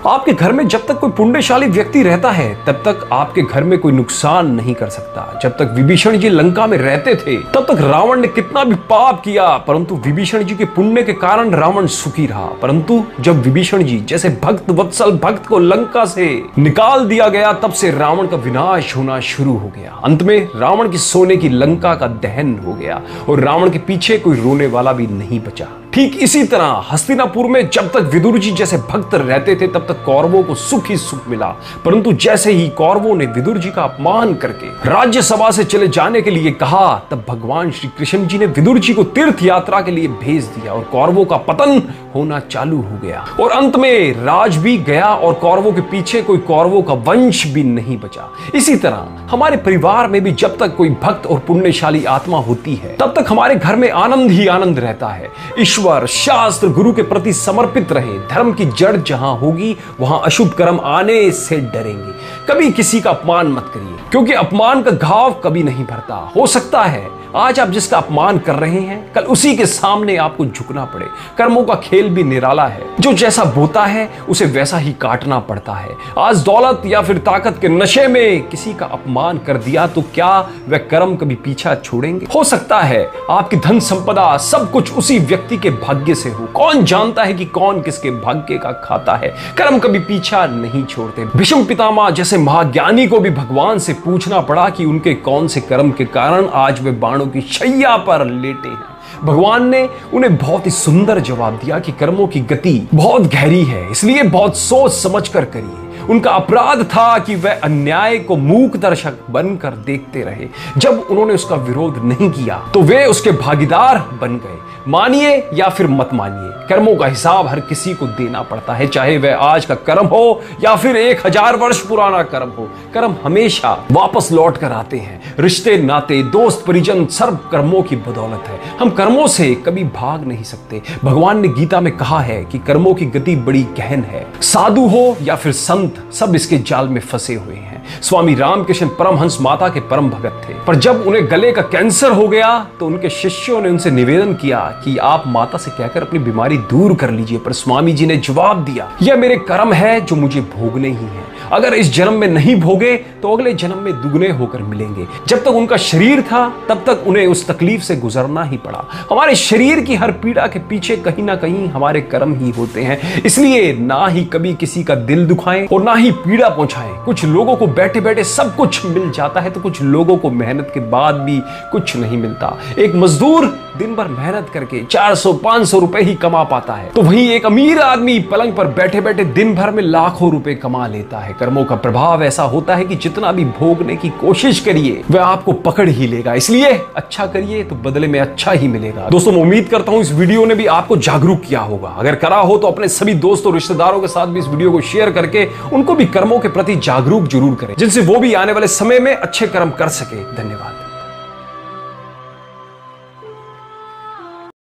आपके घर में जब तक कोई पुण्यशाली व्यक्ति रहता है तब तक आपके घर में कोई नुकसान नहीं कर सकता। जब तक विभीषण जी लंका में रहते थे तब तक रावण ने कितना भी पाप किया, परंतु विभीषण जी के पुण्य के कारण रावण सुखी रहा। परंतु जब विभीषण जी जैसे भक्त वत्सल भक्त को लंका से निकाल दिया गया तब से रावण का विनाश होना शुरू हो गया। अंत में रावण की सोने की लंका का दहन हो गया और रावण के पीछे कोई रोने वाला भी नहीं बचा। ठीक इसी तरह हस्तिनापुर में जब तक विदुर जी जैसे भक्त रहते थे तब तक कौरवों को सुख ही सुख मिला, परंतु जैसे ही कौरवों ने विदुर जी का अपमान करके राज्यसभा से चले जाने के लिए कहा तब भगवान श्री कृष्ण जी ने विदुर जी को तीर्थ यात्रा के लिए भेज दिया और कौरवों का पतन होना चालू हो गया और अंत में राज भी गया और कौरवों के पीछे कोई कौरवों का वंश भी नहीं बचा। इसी तरह हमारे परिवार में भी जब तक कोई भक्त और पुण्यशाली आत्मा होती है तब तक हमारे घर में आनंद ही आनंद रहता है। ईश्वर शास्त्र गुरु के प्रति समर्पित रहे। धर्म की जड़ जहां होगी वहां अशुभ कर्म आने से डरेंगे। कभी किसी का अपमान मत करिए, क्योंकि अपमान का घाव कभी नहीं भरता। हो सकता है आज आप जिसका अपमान कर रहे हैं कल उसी के सामने आपको झुकना पड़े। कर्मों का खेल भी निराला है, जो जैसा बोता है उसे वैसा ही काटना पड़ता है। आज दौलत या फिर ताकत के नशे में किसी का अपमान कर दिया तो क्या वह कर्म कभी पीछा छोड़ेंगे? हो सकता है आपकी धन संपदा सब कुछ उसी व्यक्ति के भाग्य से हो। कौन जानता है कि कौन किसके भाग्य का खाता है? कर्म कभी पीछा नहीं छोड़ते। भीष्म पितामह जैसे महाज्ञानी को भी भगवान से पूछना पड़ा कि उनके कौन से कर्म के कारण आज वे बाणों की शैया पर लेटे हैं। भगवान ने उन्हें बहुत ही सुंदर जवाब दिया कि कर्मों की गति बहुत गहरी है, इसलिए बहुत सोच समझ कर करिए। उनका अपराध था कि वह अन्याय को मूक दर्शक बनकर देखते रहे। जब उन्होंने उसका विरोध नहीं किया तो वे उसके भागीदार बन गए। मानिए या फिर मत मानिए, कर्मों का हिसाब हर किसी को देना पड़ता है, चाहे वह आज का कर्म हो या फिर 1000 वर्ष पुराना कर्म हो। कर्म हमेशा वापस लौट कर आते हैं। रिश्ते नाते दोस्त परिजन सर्व कर्मों की बदौलत है। हम कर्मों से कभी भाग नहीं सकते। भगवान ने गीता में कहा है कि कर्मों की गति बड़ी गहन है। साधु हो या फिर संत सब इसके जाल में फंसे हुए हैं। स्वामी रामकृष्ण परमहंस माता के परम भगत थे, पर जब उन्हें गले का कैंसर हो गया तो उनके शिष्यों ने उनसे निवेदन किया कि आप माता से कहकर अपनी बीमारी दूर कर लीजिए। पर स्वामी जी ने जवाब दिया, यह मेरे कर्म है जो मुझे भोगने ही है। अगर इस जन्म में नहीं भोगे तो अगले जन्म में दुगने होकर मिलेंगे। जब तक उनका शरीर था तब तक उन्हें उस तकलीफ से गुजरना ही पड़ा। हमारे शरीर की हर पीड़ा के पीछे कहीं ना कहीं हमारे कर्म ही होते हैं। इसलिए ना ही कभी किसी का दिल दुखाएं और ना ही पीड़ा पहुंचाएं। कुछ लोगों को बैठे बैठे सब कुछ मिल जाता है तो कुछ लोगों को मेहनत के बाद भी कुछ नहीं मिलता। एक मजदूर दिन भर मेहनत करके 400-500 रुपए ही कमा पाता है, तो वहीं एक अमीर आदमी पलंग पर बैठे बैठे दिन भर में लाखों रुपए कमा लेता है। कर्मों का प्रभाव ऐसा होता है कि जितना भी भोगने की कोशिश करिए वह आपको पकड़ ही लेगा। इसलिए अच्छा करिए तो बदले में अच्छा ही मिलेगा। दोस्तों, मैं उम्मीद करता हूं इस वीडियो ने भी आपको जागरूक किया होगा। अगर करा हो तो अपने सभी दोस्तों रिश्तेदारों के साथ भी इस वीडियो को शेयर करके उनको भी कर्मों के प्रति जागरूक जरूर करें, जिनसे वो भी आने वाले समय में अच्छे कर्म कर सके। धन्यवाद।